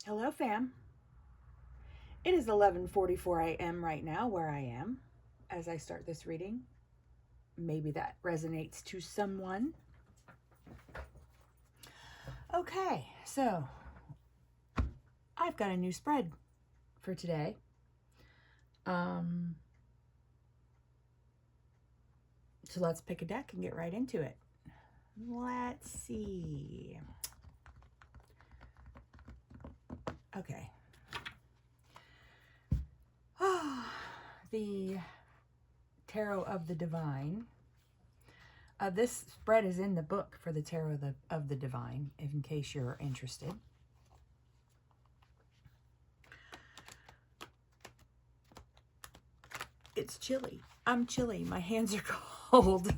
Hello, fam. It is 11:44 a.m. right now where I am as I start this reading. Maybe that resonates to someone. Okay, so I've got a new spread for today. So let's pick a deck and get right into it. Let's see. Okay. The Tarot of the Divine. This spread is in the book for the Tarot of the Divine, in case you're interested. It's chilly. I'm chilly. My hands are cold.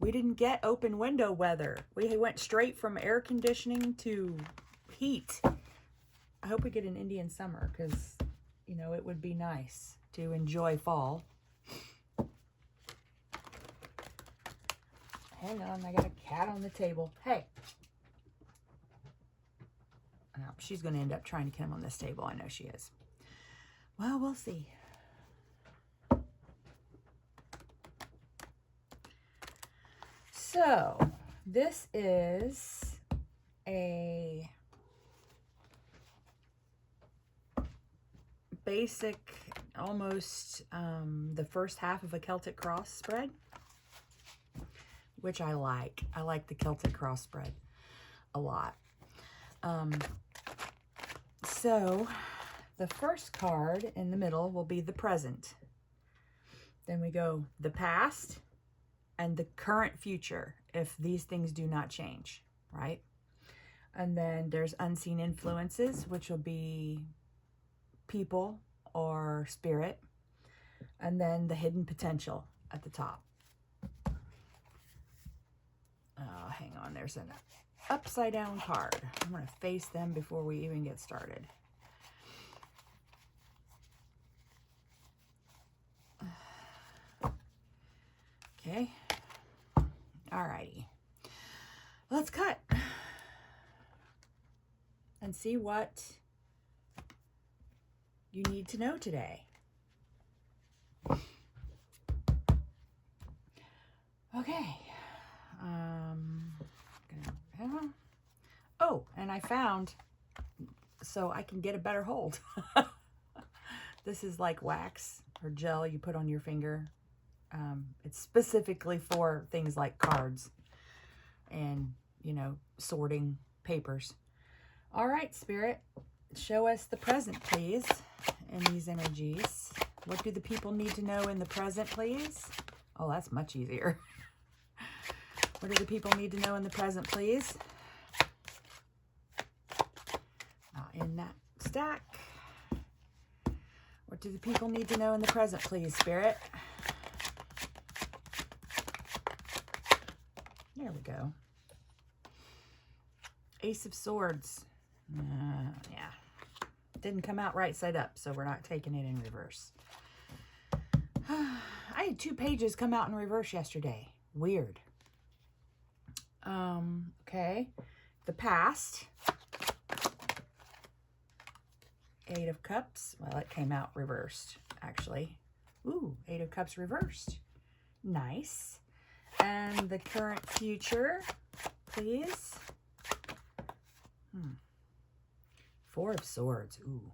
We didn't get open window weather. We went straight from air conditioning to heat. I hope we get an Indian summer because, you know, it would be nice to enjoy fall. Hang on, I got a cat on the table. Hey. Oh, she's going to end up trying to come on this table. I know she is. Well, we'll see. So, this is a basic, almost the first half of a Celtic cross spread, which I like. I like the Celtic cross spread a lot. So, the first card in the middle will be the present. Then we go the past and the current future, if these things do not change, right? And then there's unseen influences, which will be people or spirit. And then the hidden potential at the top. Oh, hang on, there's an upside down card. I'm going to face them before we even get started. Okay. Alrighty. Let's cut and see what you need to know today. Okay. Oh, and I found, so I can get a better hold. This is like wax or gel you put on your finger. It's specifically for things like cards and, you know, sorting papers. All right, Spirit, show us the present, please, in these energies. What do the people need to know in the present, please? Oh, that's much easier. What do the people need to know in the present, please? Not in that stack. What do the people need to know in the present, please, Spirit? There we go. Ace of Swords. Yeah. Didn't come out right side up, so we're not taking it in reverse. I had 2 pages come out in reverse yesterday. Weird. Okay. The past. 8 of Cups. Well, it came out reversed, actually. Ooh, 8 of Cups reversed. Nice. And the current future, please. 4 of Swords. Ooh.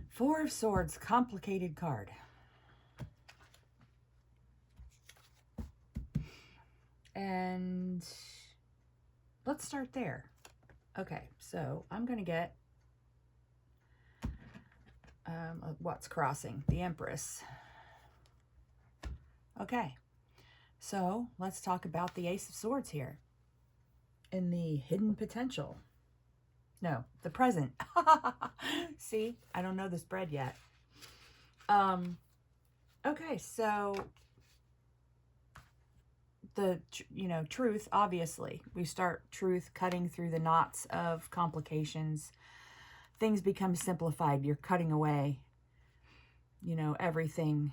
4 of Swords, complicated card. And let's start there. Okay, so I'm going to get what's crossing? The Empress. Okay, so let's talk about the Ace of Swords here. In the hidden potential. No, the present. See, I don't know the spread yet. Okay, so the, truth, obviously. We start truth cutting through the knots of complications. Things become simplified. You're cutting away, everything.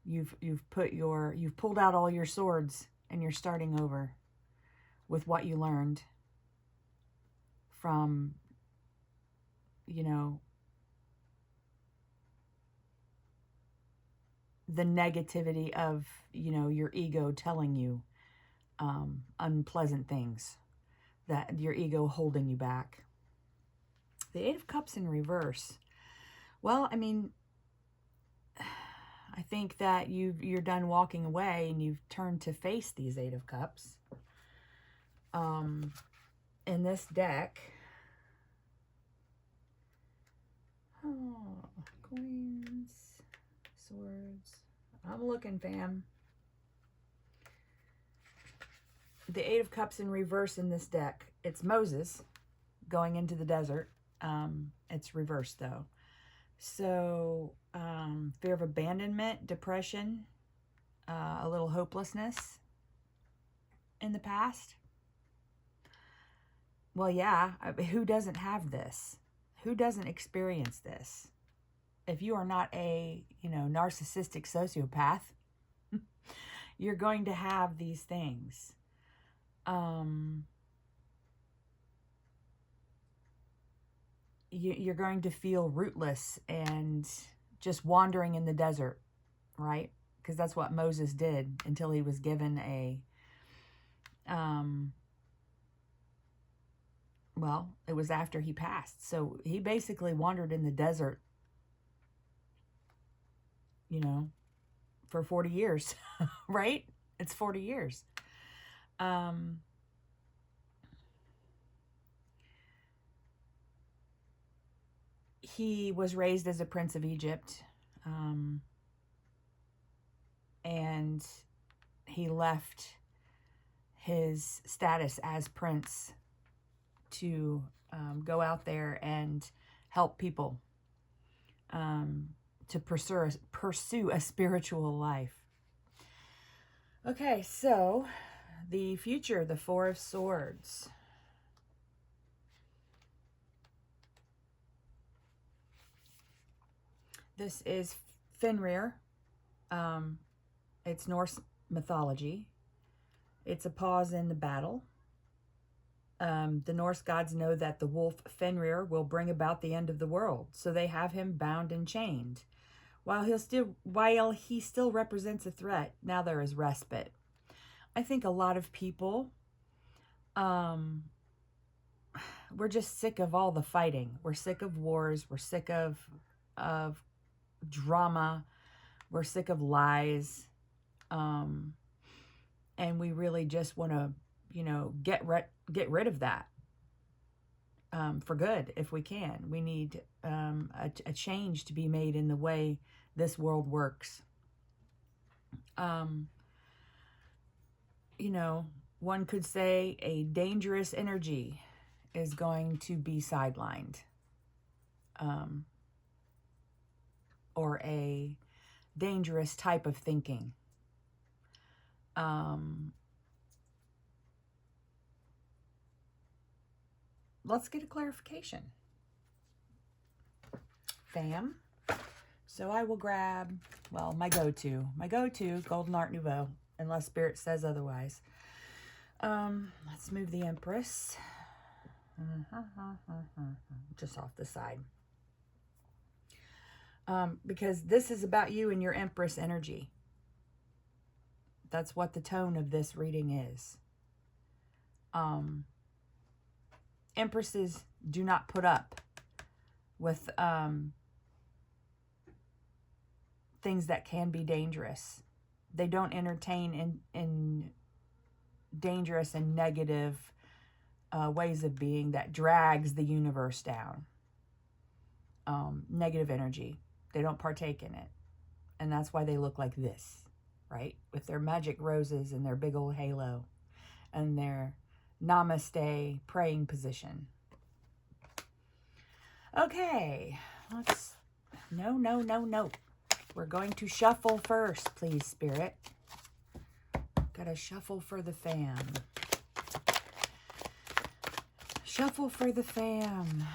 You've pulled out all your swords and you're starting over with what you learned from, you know, the negativity of, you know, your ego telling you unpleasant things, that your ego holding you back. The Eight of Cups in reverse. Well, I mean, I think that you're done walking away and you've turned to face these Eight of Cups. In this deck, coins, swords. I'm looking, fam. The Eight of Cups in reverse in this deck. It's Moses going into the desert. It's reversed though. So, fear of abandonment, depression, a little hopelessness in the past. Well, yeah, who doesn't have this? Who doesn't experience this? If you are not a, you know, narcissistic sociopath, you're going to have these things. You're going to feel rootless and just wandering in the desert, right? Because that's what Moses did until he was given a, well, it was after he passed. So he basically wandered in the desert, you know, for 40 years, right? It's 40 years. He was raised as a prince of Egypt, and he left his status as prince to go out there and help people, to pursue a spiritual life. Okay, so the future, the Four of Swords. This is Fenrir. It's Norse mythology. It's a pause in the battle. The Norse gods know that the wolf Fenrir will bring about the end of the world, so they have him bound and chained. While he still represents a threat, now there is respite. I think a lot of people, we're just sick of all the fighting. We're sick of wars. We're sick of drama. We're sick of lies. And we really just want to, you know, get rid of that for good if we can. We need a change to be made in the way this world works. You know, one could say a dangerous energy is going to be sidelined. Or a dangerous type of thinking. Let's get a clarification, fam. So I will grab, well, my go-to, Golden Art Nouveau, unless Spirit says otherwise. Let's move the Empress. Just off the side. Because this is about you and your Empress energy. That's what the tone of this reading is. Empresses do not put up with things that can be dangerous. They don't entertain in dangerous and negative ways of being that drags the universe down. Negative energy. They don't partake in it. And that's why they look like this, right? With their magic roses and their big old halo and their namaste praying position. Okay, no. We're going to shuffle first, please, Spirit. Gotta shuffle for the fam. Shuffle for the fam.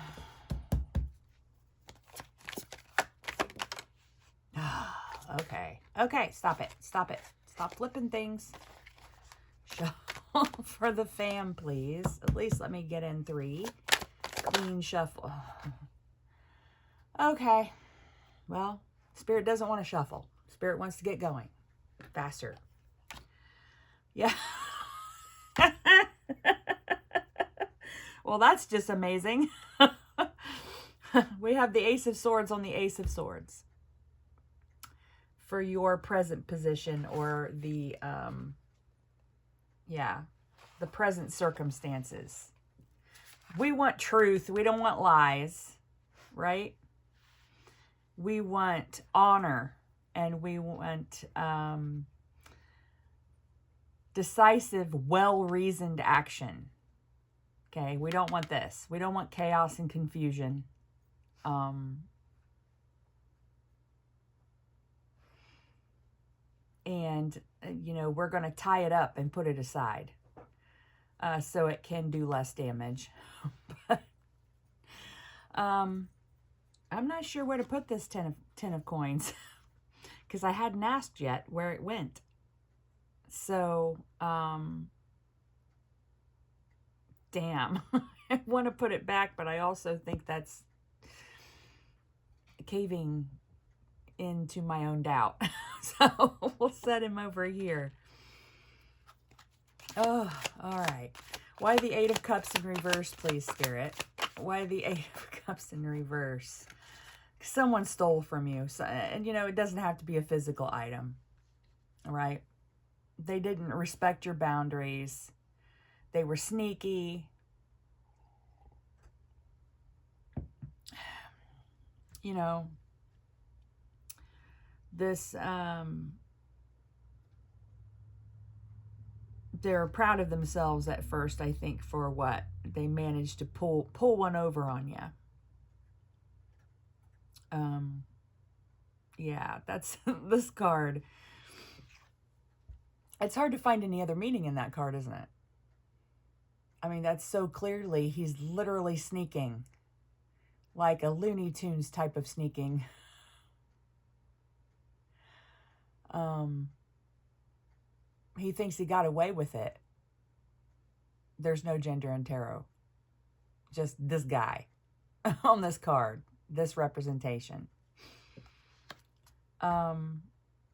Okay, stop it. Stop flipping things. Shuffle for the fam, please. At least let me get in 3. clean shuffle. Okay. Well, Spirit doesn't want to shuffle. Spirit wants to get going faster. Yeah. Well, that's just amazing. We have the Ace of Swords on the Ace of Swords for your present position, or the, the present circumstances. We want truth. We don't want lies, right? We want honor, and we want decisive, well-reasoned action. Okay, we don't want this. We don't want chaos and confusion. And, we're going to tie it up and put it aside so it can do less damage. But, I'm not sure where to put this ten of coins because I hadn't asked yet where it went. So, damn. I want to put it back, but I also think that's caving into my own doubt. So we'll set him over here. Oh, all right. Why the Eight of Cups in reverse, please, Spirit? Why the Eight of Cups in reverse? Someone stole from you. So, and, it doesn't have to be a physical item. All right? They didn't respect your boundaries. They were sneaky. This, they're proud of themselves at first, I think, for what they managed to pull one over on you. Yeah, that's this card. It's hard to find any other meaning in that card, isn't it? I mean, that's so clearly, he's literally sneaking. Like a Looney Tunes type of sneaking. He thinks he got away with it. There's no gender in tarot. Just this guy on this card, this representation.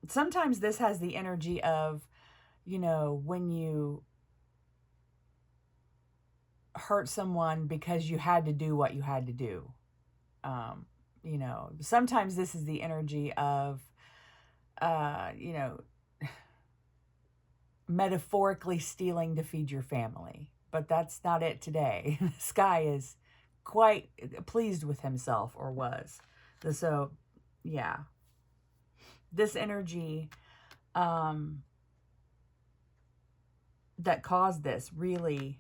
Sometimes this has the energy of, when you hurt someone because you had to do what you had to do. Sometimes this is the energy of, metaphorically stealing to feed your family. But that's not it today. This guy is quite pleased with himself, or was. So, yeah. This energy that caused this really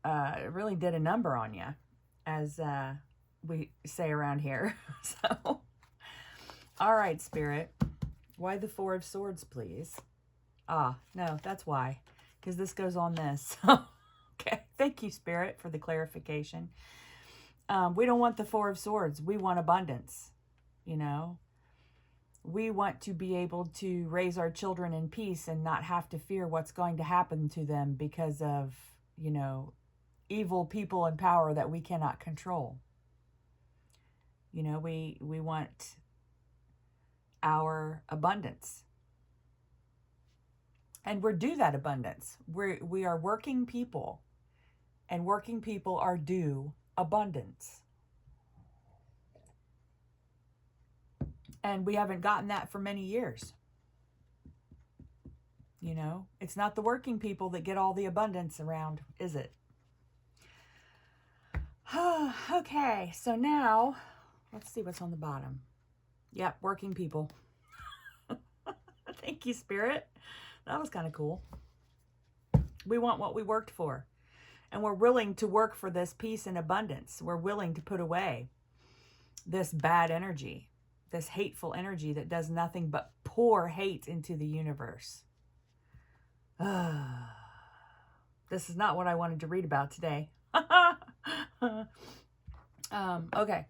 did a number on you, as we say around here. So, all right, Spirit. Why the Four of Swords, please? Ah, no, that's why. Because this goes on this. Okay, thank you, Spirit, for the clarification. We don't want the Four of Swords. We want abundance, We want to be able to raise our children in peace and not have to fear what's going to happen to them because of, evil people in power that we cannot control. We want our abundance. And we're due that abundance. We are working people, and working people are due abundance. And we haven't gotten that for many years. It's not the working people that get all the abundance around, is it? Okay, so now, let's see what's on the bottom. Yep, working people. Thank you, Spirit. That was kind of cool. We want what we worked for. And we're willing to work for this peace and abundance. We're willing to put away this bad energy, this hateful energy that does nothing but pour hate into the universe. This is not what I wanted to read about today. Okay.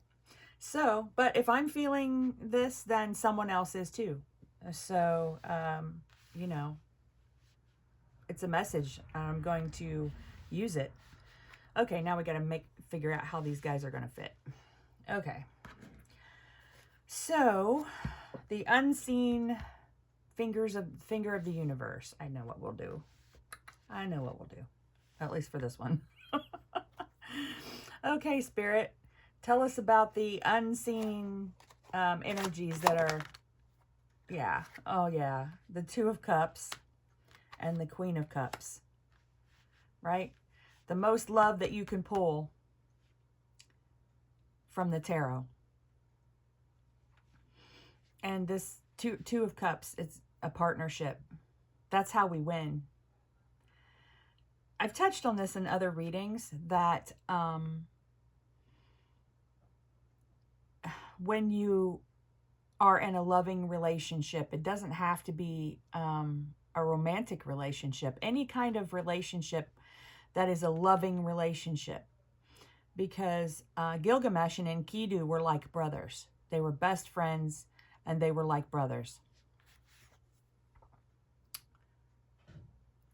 So, but if I'm feeling this, then someone else is too. So, it's a message. I'm going to use it. Okay, now we got to figure out how these guys are going to fit. Okay. So, the unseen finger of the universe. I know what we'll do. I know what we'll do. At least for this one. Okay, Spirit. Tell us about the unseen energies that are, yeah. Oh, yeah. The Two of Cups and the Queen of Cups. Right? The most love that you can pull from the tarot. And this two of Cups, it's a partnership. That's how we win. I've touched on this in other readings that when you are in a loving relationship, it doesn't have to be a romantic relationship. Any kind of relationship that is a loving relationship. Because Gilgamesh and Enkidu were like brothers. They were best friends and they were like brothers.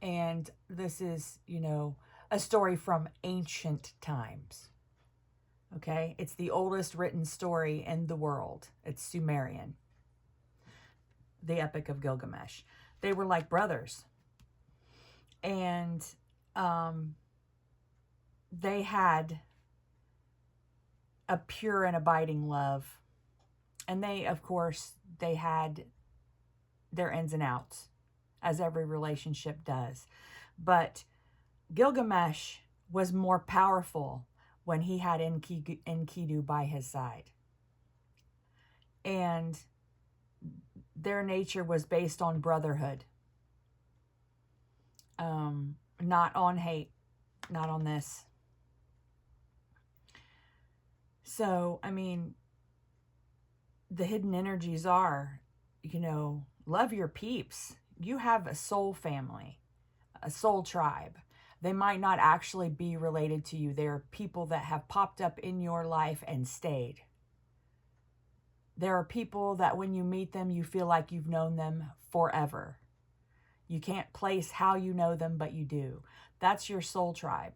And this is, you know, a story from ancient times. Okay? It's the oldest written story in the world. It's Sumerian. The Epic of Gilgamesh. They were like brothers. And they had a pure and abiding love. And they, of course, they had their ins and outs, as every relationship does. But Gilgamesh was more powerful when he had Enkidu by his side. And their nature was based on brotherhood. Not on hate. Not on this. So, I mean, the hidden energies are, you know, love your peeps. You have a soul family, a soul tribe. They might not actually be related to you. They're people that have popped up in your life and stayed. There are people that when you meet them, you feel like you've known them forever. You can't place how you know them, but you do. That's your soul tribe.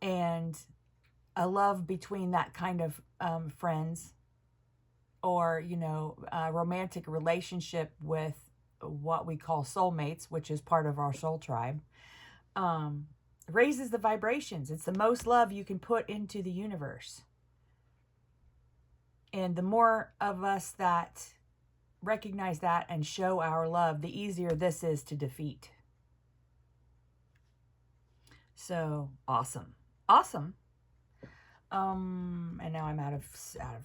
And a love between that kind of friends, or, you know, a romantic relationship with what we call soulmates, which is part of our soul tribe, raises the vibrations. It's the most love you can put into the universe. And the more of us that recognize that and show our love, the easier this is to defeat. So, awesome. Awesome. And now I'm out of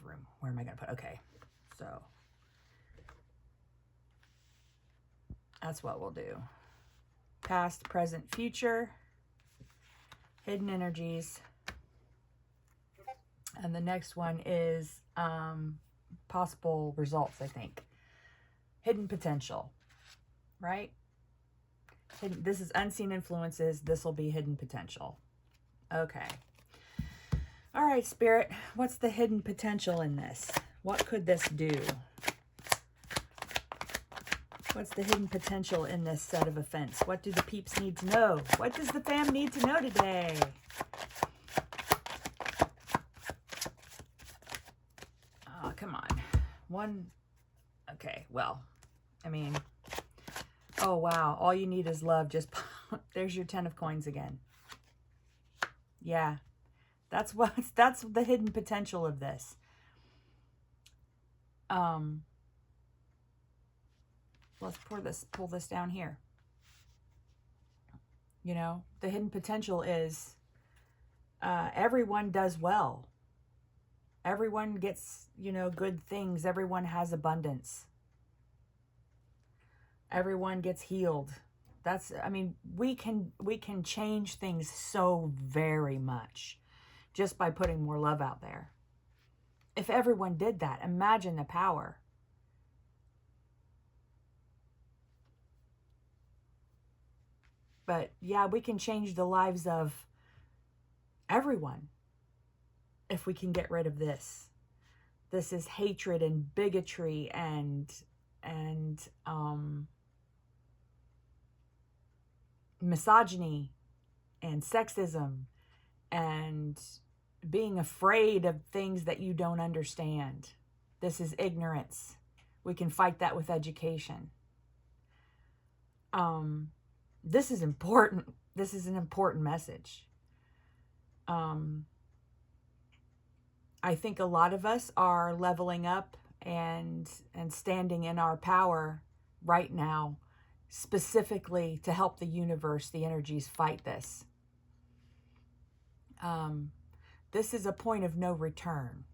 room. Where am I going to put? Okay. So that's what we'll do. Past, present, future, hidden energies. And the next one is possible results, I think. Hidden potential, right? This is unseen influences. This will be hidden potential. Okay. All right, Spirit, what's the hidden potential in this? What could this do? What's the hidden potential in this set of events? What do the peeps need to know? What does the fam need to know today? Oh, come on. One. Okay, well, I mean, oh, wow. All you need is love. Just there's your 10 of coins again. Yeah. That's the hidden potential of this. Let's pull this down here. You know, the hidden potential is everyone does well. Everyone gets, you know, good things. Everyone has abundance. Everyone gets healed. I mean, we can change things so very much just by putting more love out there. If everyone did that, imagine the power. But yeah, we can change the lives of everyone if we can get rid of this. This is hatred and bigotry and misogyny and sexism and being afraid of things that you don't understand. This is ignorance. We can fight that with education. This is important. This is an important message. I think a lot of us are leveling up and standing in our power right now, specifically to help the universe, the energies, fight this. This is a point of no return.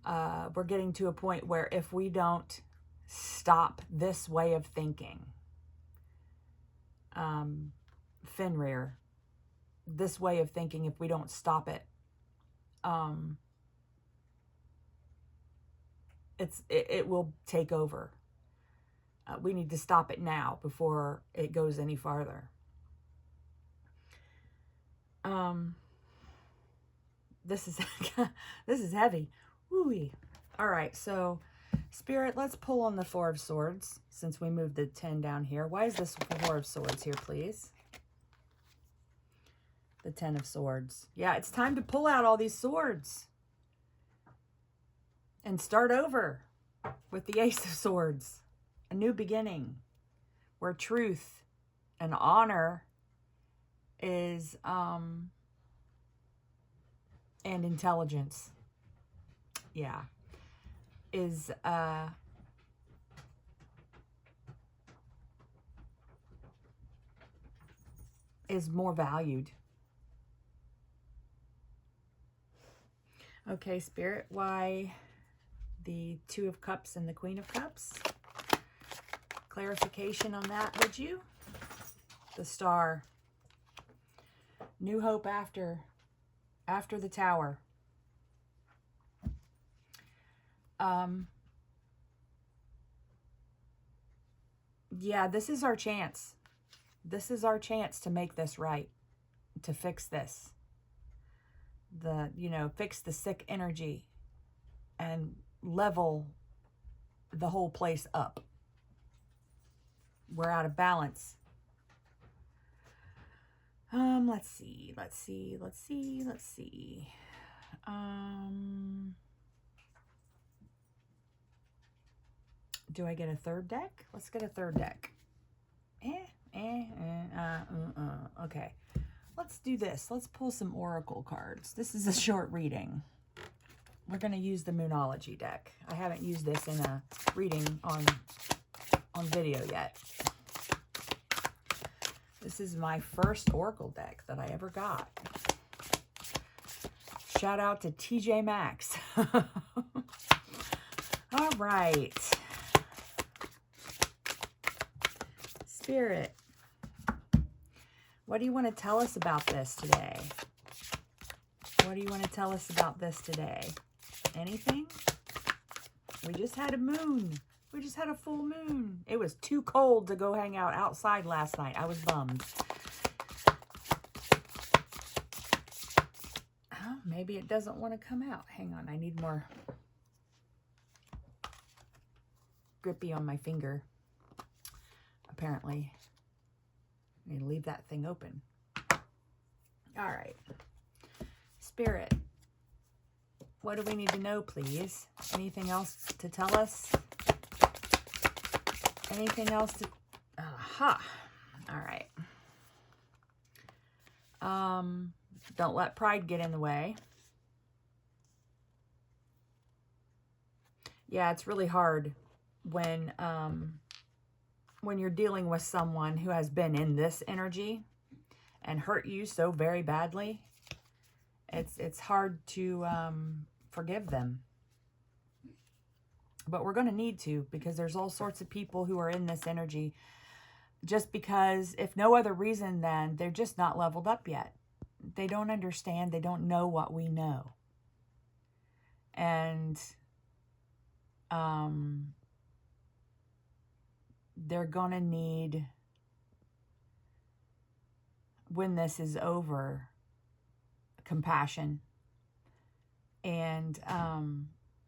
We're getting to a point where if we don't stop this way of thinking, Fenrir, this way of thinking, if we don't stop it, it will take over. We need to stop it now before it goes any farther. This is heavy. Woo-wee. All right, so Spirit, let's pull on the Four of Swords since we moved the 10 down here. Why is this Four of Swords here, please? The 10 of Swords. Yeah, it's time to pull out all these swords and start over with the Ace of Swords. A new beginning where truth and honor is, and intelligence, yeah, is more valued. Okay, Spirit, why the Two of Cups and the Queen of Cups? Clarification on that, would you? The Star. New hope after the Tower. Yeah, this is our chance. This is our chance to make this right, to fix this. Fix the sick energy and level the whole place up. We're out of balance. Let's see. Do I get a third deck? Let's get a third deck. Okay. Let's do this. Let's pull some oracle cards. This is a short reading. We're going to use the Moonology deck. I haven't used this in a reading on video yet. This is my first oracle deck that I ever got. Shout out to TJ Maxx. All right. Spirit, what do you want to tell us about this today? What do you want to tell us about this today? Anything? We just had a moon. We just had a full moon. It was too cold to go hang out outside last night. I was bummed. Oh, maybe it doesn't want to come out. Hang on, I need more grippy on my finger. Apparently. I need to leave that thing open. All right. Spirit, what do we need to know, please? Anything else to tell us? Anything else to... Aha. All right. Don't let pride get in the way. Yeah, it's really hard when you're dealing with someone who has been in this energy and hurt you so very badly. It's hard to forgive them. But we're going to need to, because there's all sorts of people who are in this energy just because, if no other reason than they're just not leveled up yet. They don't understand. They don't know what we know. And they're going to need, when this is over, compassion. And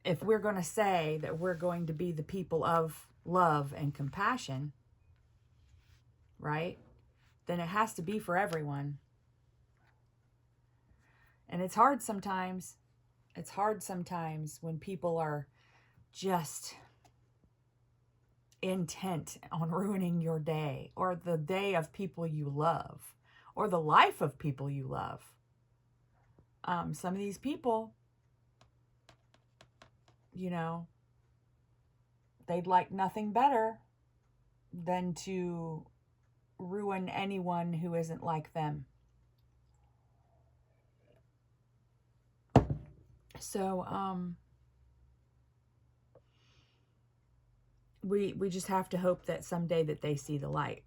if we're going to say that we're going to be the people of love and compassion, right? then it has to be for everyone. And it's hard sometimes. It's hard sometimes when people are just intent on ruining your day, or the day of people you love, or the life of people you love. Some of these people, you know, they'd like nothing better than to ruin anyone who isn't like them. So, we just have to hope that someday that they see the light.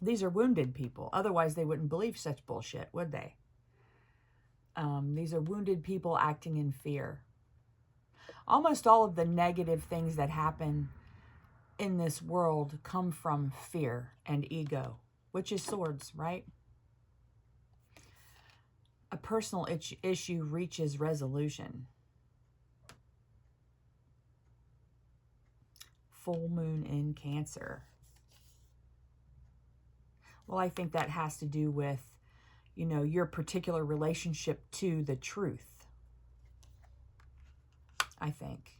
These are wounded people. Otherwise, they wouldn't believe such bullshit, would they? These are wounded people acting in fear. Almost all of the negative things that happen in this world come from fear and ego, which is swords, right? A personal issue reaches resolution. Full moon in Cancer. Well, I think that has to do with, you know, your particular relationship to the truth. I think.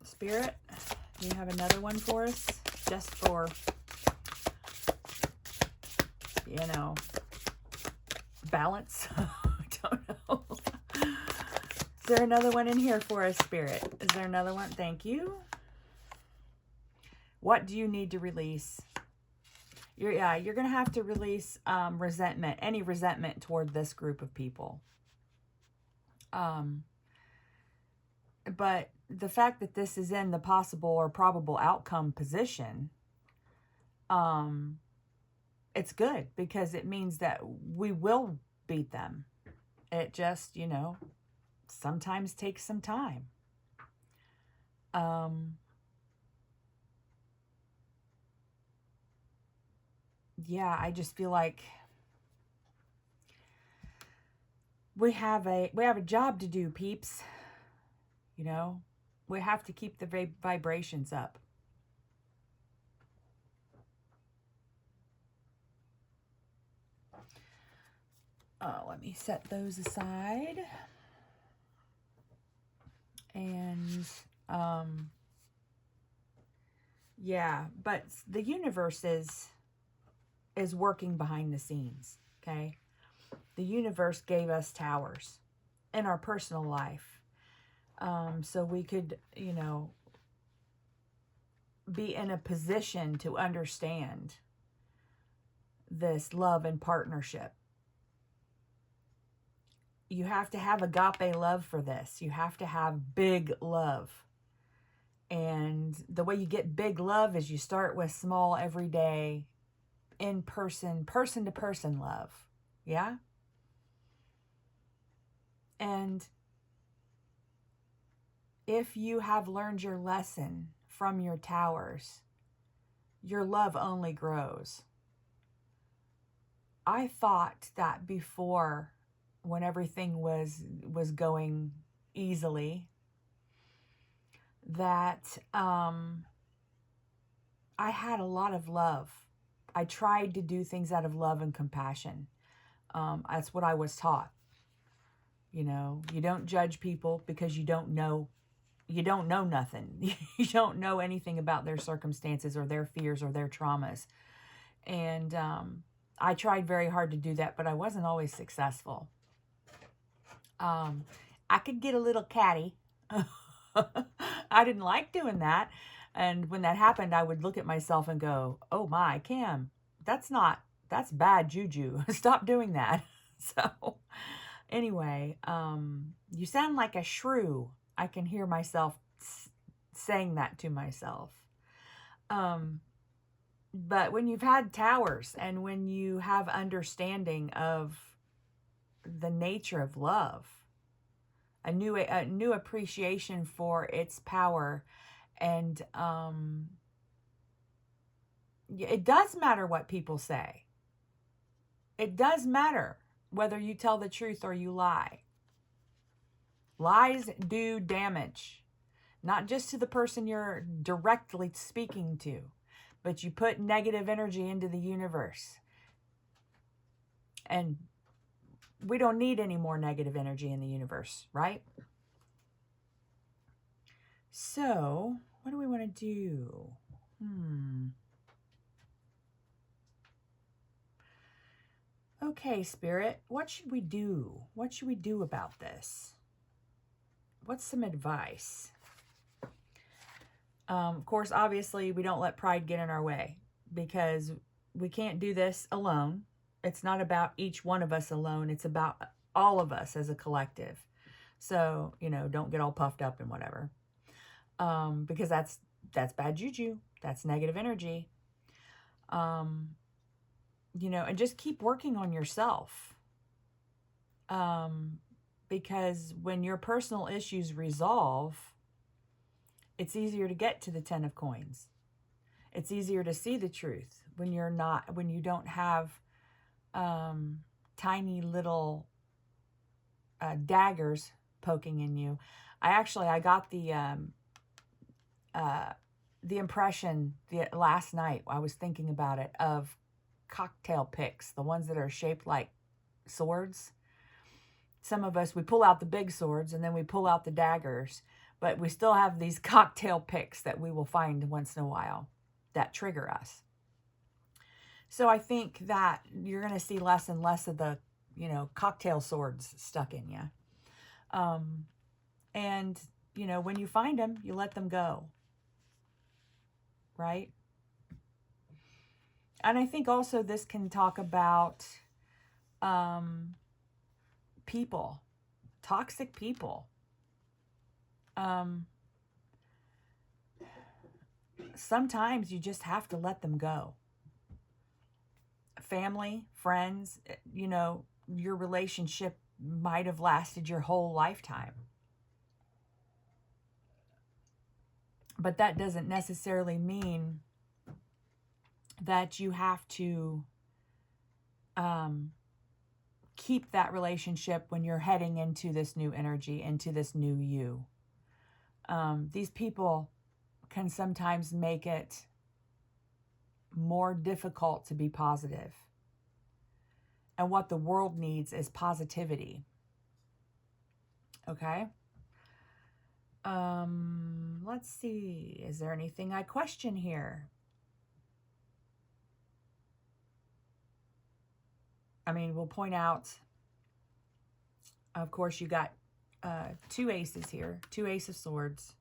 Spirit, do you have another one for us? Just for, you know, balance? I don't know. Is there another one in here for us, Spirit? Is there another one? Thank you. What do you need to release? You're going to have to release resentment, any resentment toward this group of people. But the fact that this is in the possible or probable outcome position, it's good because it means that we will beat them. It just, you know, sometimes takes some time. Yeah, I just feel like we have a job to do, peeps. You know, we have to keep the vibrations up. Let me set those aside. And yeah, but the universe is working behind the scenes, okay? The universe gave us towers in our personal life. So we could, you know, be in a position to understand this love and partnership. You have to have agape love for this. You have to have big love. And the way you get big love is you start with small, everyday, in-person, person-to-person love. Yeah? And if you have learned your lesson from your towers, your love only grows. I thought that before, when everything was going easily, that I had a lot of love. I tried to do things out of love and compassion. That's what I was taught. You know, you don't judge people because you don't know nothing. You don't know anything about their circumstances or their fears or their traumas. And I tried very hard to do that, but I wasn't always successful. I could get a little catty. I didn't like doing that. And when that happened, I would look at myself and go, oh my, Kim, that's bad juju. Stop doing that. So anyway, you sound like a shrew. I can hear myself saying that to myself. But when you've had towers and when you have understanding of the nature of love, a new appreciation for its power, and it does matter what people say. It does matter whether you tell the truth or you lie. Lies do damage. not just to the person you're directly speaking to, but you put negative energy into the universe. And we don't need any more negative energy in the universe, right? So, what do we want to do? Okay, Spirit, what should we do? What should we do about this? What's some advice? Of course, obviously, we don't let pride get in our way, because we can't do this alone. It's not about each one of us alone. It's about all of us as a collective. So, don't get all puffed up and whatever. Because that's bad juju. That's negative energy. And just keep working on yourself. Because when your personal issues resolve, it's easier to get to the 10 of coins. It's easier to see the truth when you don't have tiny little daggers poking in you. I got the impression last night, I was thinking about it, of cocktail picks, the ones that are shaped like swords. Some of us, we pull out the big swords and then we pull out the daggers, but we still have these cocktail picks that we will find once in a while that trigger us. So I think that you're going to see less and less of the, cocktail swords stuck in you. And, when you find them, you let them go. Right? And I think also this can talk about people, toxic people. Sometimes you just have to let them go. Family, friends, your relationship might have lasted your whole lifetime. But that doesn't necessarily mean that you have to keep that relationship when you're heading into this new energy, into this new you. These people can sometimes make it more difficult to be positive. And what the world needs is positivity. Okay? Let's see. Is there anything I question here? We'll point out, of course, you got 2 aces here, 2 ace of swords,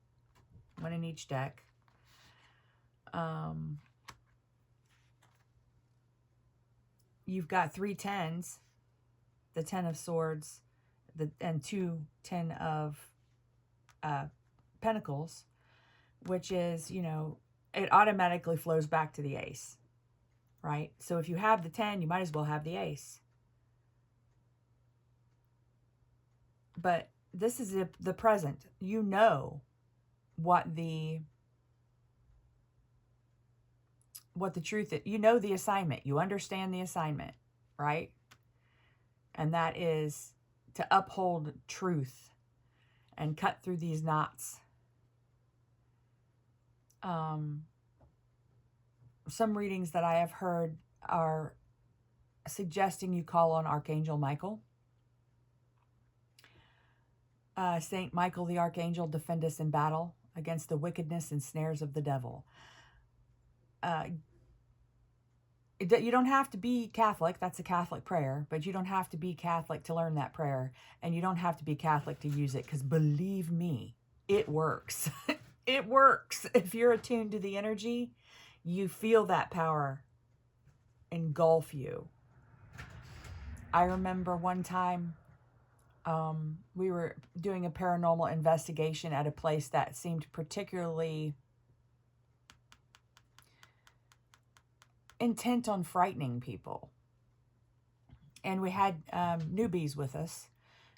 1 in each deck. You've got 3 tens, the 10 of swords, and 2 10 of pentacles, which is, it automatically flows back to the ace, right? So if you have the 10, you might as well have the ace. But this is the present. You know what the truth is. You know the assignment. You understand the assignment, right? And that is to uphold truth and cut through these knots. Some readings that I have heard are suggesting you call on Archangel Michael. Saint Michael the Archangel, defend us in battle against the wickedness and snares of the devil. You don't have to be Catholic. That's a Catholic prayer, but you don't have to be Catholic to learn that prayer, and you don't have to be Catholic to use it, because believe me, it works. It works. If you're attuned to the energy, you feel that power engulf you. I remember one time we were doing a paranormal investigation at a place that seemed particularly intent on frightening people. And we had newbies with us.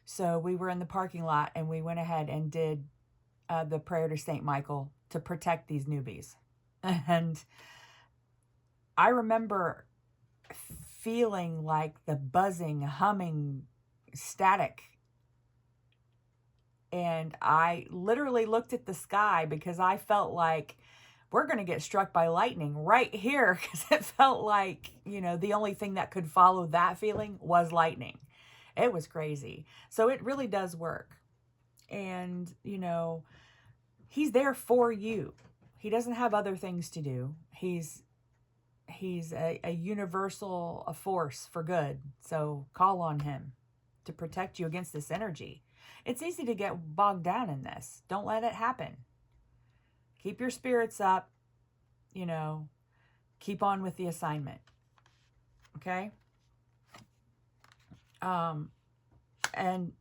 So we were in the parking lot and we went ahead and did the prayer to Saint Michael to protect these newbies. And I remember feeling like the buzzing, humming, static And I literally looked at the sky because I felt like we're going to get struck by lightning right here, because it felt like, you know, the only thing that could follow that feeling was lightning. It was crazy. So it really does work. And, you know, he's there for you. He doesn't have other things to do. He's a universal force for good. So call on him to protect you against this energy. It's easy to get bogged down in this. Don't let it happen. Keep your spirits up, you know, keep on with the assignment. Okay? And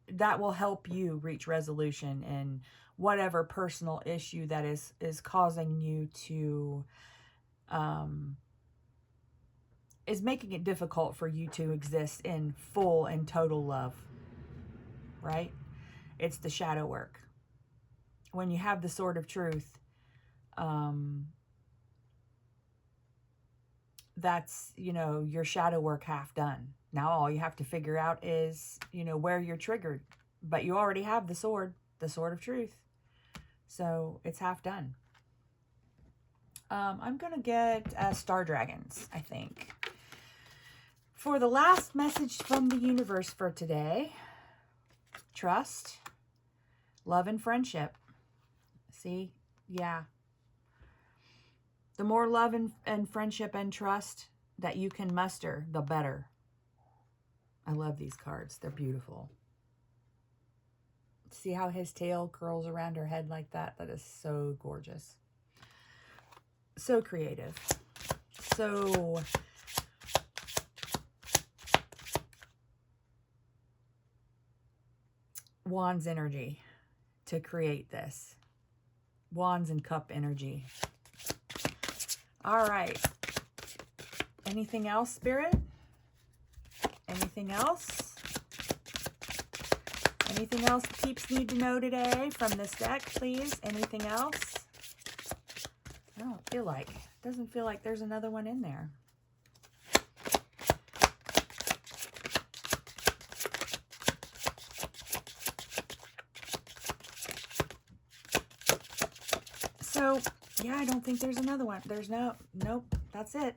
that will help you reach resolution in whatever personal issue that is causing you to, is making it difficult for you to exist in full and total love, right? It's the shadow work. When you have the sword of truth, that's, you know, your shadow work half done. Now all you have to figure out is, you know, where you're triggered. But you already have the sword of truth. So it's half done. I'm going to get Star Dragons, I think. For the last message from the universe for today, trust, love, and friendship. See? Yeah. The more love and friendship and trust that you can muster, the better. I love these cards. They're beautiful. See how his tail curls around her head like that? That is so gorgeous. So creative. So Wands energy to create this. Wands and cup energy. All right. Anything else, Spirit? Anything else? Anything else the peeps need to know today from this deck, please? Anything else? I don't feel like. Doesn't feel like there's another one in there. So, yeah, I don't think there's another one. There's nope, that's it.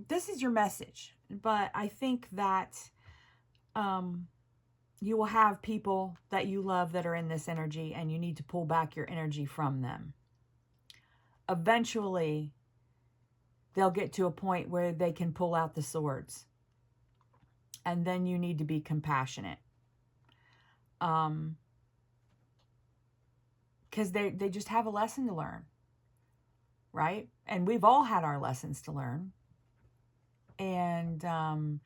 This is your message, but I think that you will have people that you love that are in this energy, and you need to pull back your energy from them. Eventually, they'll get to a point where they can pull out the swords. And then you need to be compassionate. Because they just have a lesson to learn. Right? And we've all had our lessons to learn. And,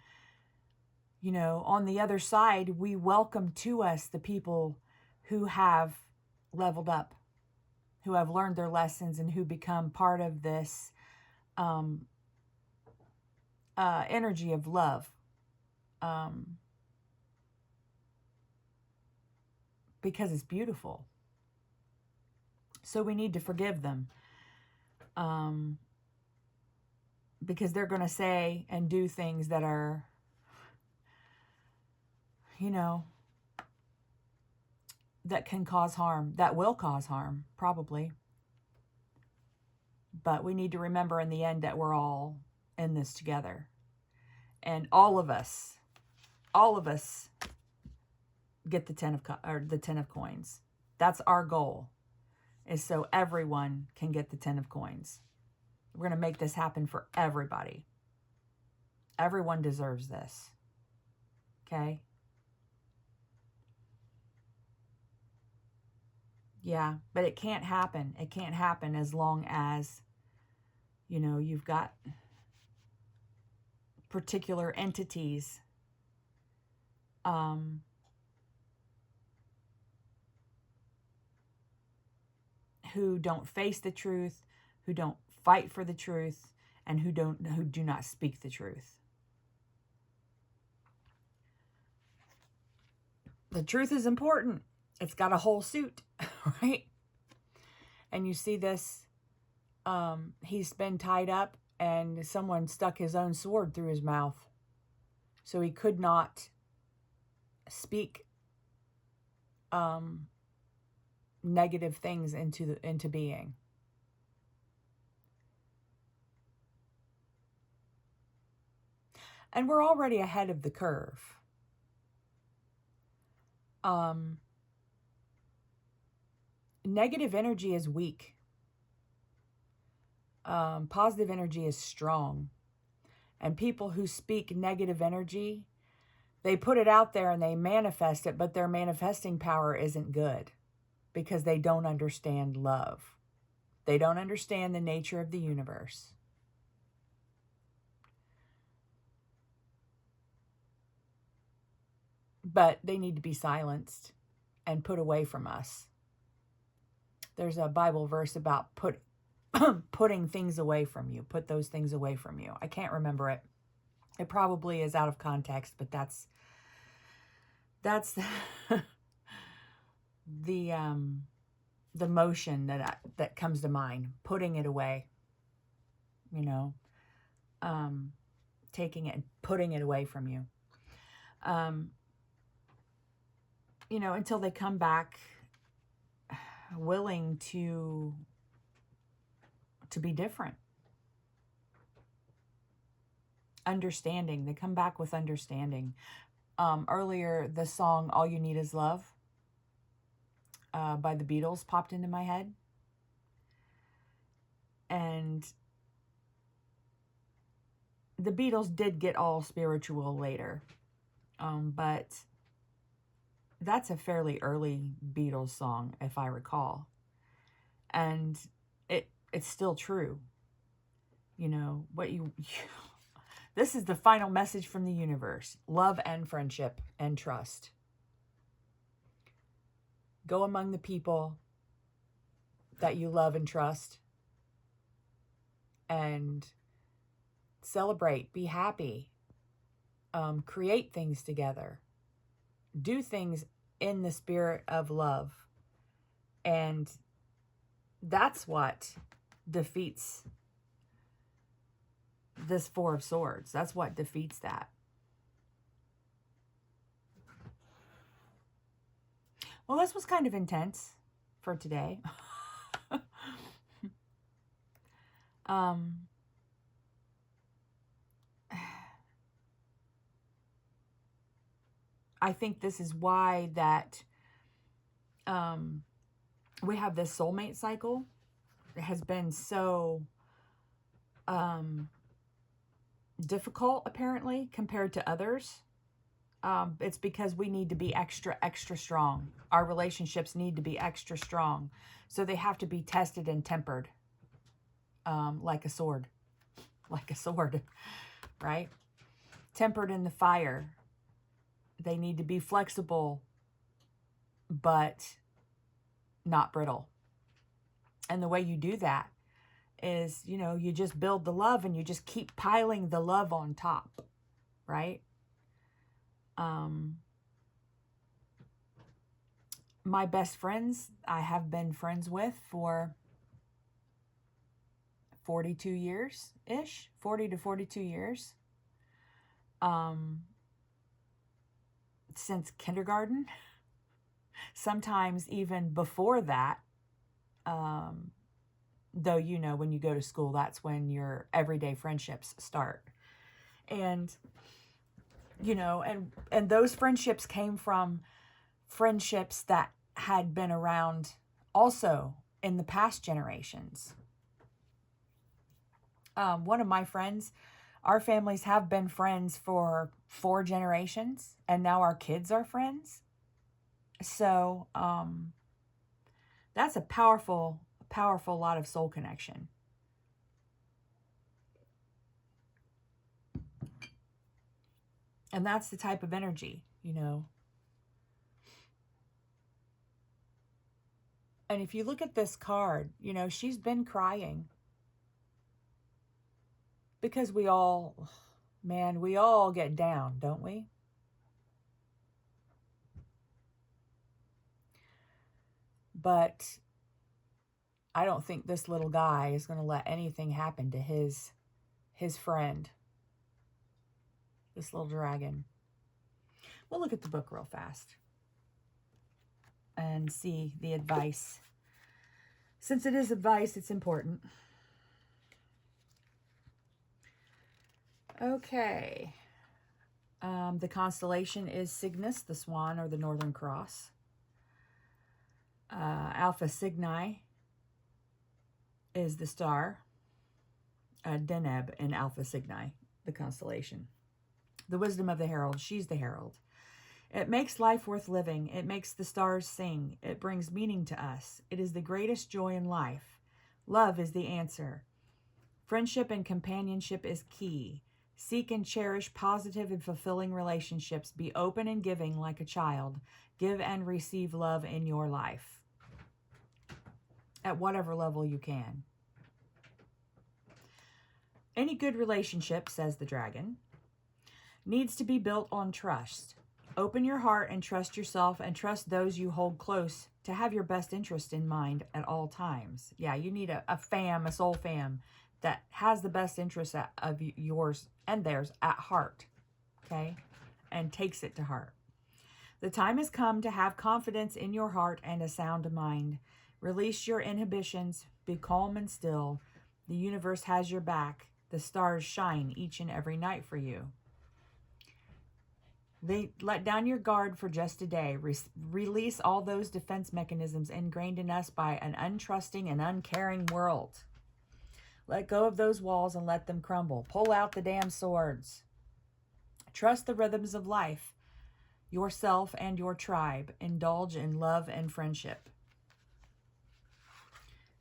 you know, on the other side, we welcome to us the people who have leveled up, who have learned their lessons, and who become part of this energy of love. Because it's beautiful. So we need to forgive them. Because they're going to say and do things that are, you know, that can cause harm, that will cause harm, probably. But we need to remember in the end that we're all in this together. And all of us get the 10 of coins. That's our goal, is so everyone can get the 10 of coins. We're going to make this happen for everybody. Everyone deserves this. Okay? Yeah, but it can't happen. It can't happen as long as, you know, you've got particular entities who don't face the truth, who don't fight for the truth, and who do not speak the truth. The truth is important. It's got a whole suit, right? And you see this, he's been tied up and someone stuck his own sword through his mouth. So he could not speak negative things into being. And we're already ahead of the curve. Negative energy is weak. Positive energy is strong. And people who speak negative energy, they put it out there and they manifest it, but their manifesting power isn't good because they don't understand love. They don't understand the nature of the universe. But they need to be silenced and put away from us. There's a Bible verse about putting things away from you. Put those things away from you. I can't remember it. It probably is out of context, but that's the motion that comes to mind. Putting it away. Taking it and putting it away from you. Until they come back willing to be different. Understanding. They come back with understanding. Earlier, the song All You Need Is Love by the Beatles popped into my head. And the Beatles did get all spiritual later. But that's a fairly early Beatles song, if I recall. And it's still true. This is the final message from the universe. Love and friendship and trust. Go among the people that you love and trust. And celebrate. Be happy. Create things together. Do things in the spirit of love. And that's what defeats this Four of Swords. That's what defeats that. Well, this was kind of intense for today. I think this is why that we have this soulmate cycle. It has been so difficult, apparently, compared to others. It's because we need to be extra, extra strong. Our relationships need to be extra strong. So they have to be tested and tempered like a sword. Like a sword, right? Tempered in the fire. They need to be flexible, but not brittle. And the way you do that is, you just build the love and you just keep piling the love on top, right? My best friends, I have been friends with for 42 years-ish, 40 to 42 years. Since kindergarten, sometimes even before that, though, when you go to school, that's when your everyday friendships start. And, and those friendships came from friendships that had been around also in the past generations. One of my friends, our families have been friends for 4 generations, and now our kids are friends. So that's a powerful lot of soul connection. And that's the type of energy, And if you look at this card, she's been crying. Because we all get down, don't we? But I don't think this little guy is going to let anything happen to his friend. This little dragon. We'll look at the book real fast and see the advice. Since it is advice, it's important. Okay. The constellation is Cygnus, the swan, or the Northern Cross. Alpha Cygni is the star. Deneb in Alpha Cygni, the constellation. The wisdom of the herald. She's the herald. It makes life worth living. It makes the stars sing. It brings meaning to us. It is the greatest joy in life. Love is the answer. Friendship and companionship is key. Seek and cherish positive and fulfilling relationships. Be open and giving like a child. Give and receive love in your life. At whatever level you can. Any good relationship, says the dragon, needs to be built on trust. Open your heart and trust yourself and trust those you hold close to have your best interest in mind at all times. Yeah, you need a fam, a soul fam that has the best interest of yours and theirs at heart, okay? And takes it to heart. The time has come to have confidence in your heart and a sound mind. Release your inhibitions. Be calm and still. The universe has your back. The stars shine each and every night for you. They let down your guard for just a day. Release all those defense mechanisms ingrained in us by an untrusting and uncaring world. Let go of those walls and let them crumble. Pull out the damn swords. Trust the rhythms of life, yourself and your tribe. Indulge in love and friendship.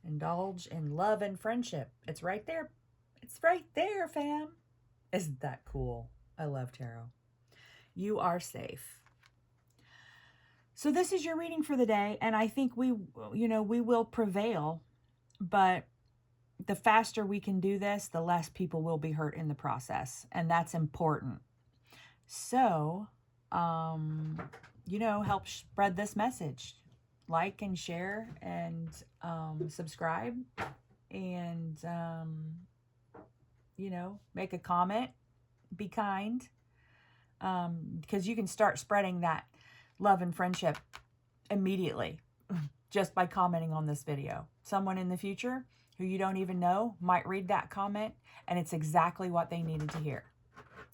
Indulge in love and friendship. It's right there. It's right there, fam. Isn't that cool? I love tarot. You are safe. So this is your reading for the day, and I think we will prevail, but the faster we can do this, the less people will be hurt in the process, and that's important. So, help spread this message. Like and share and subscribe and, make a comment. Be kind. Because you can start spreading that love and friendship immediately just by commenting on this video. Someone in the future who you don't even know might read that comment, and it's exactly what they needed to hear.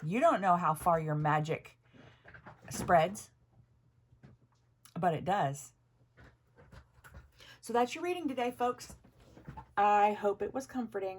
You don't know how far your magic spreads, but it does. So that's your reading today, folks. I hope it was comforting.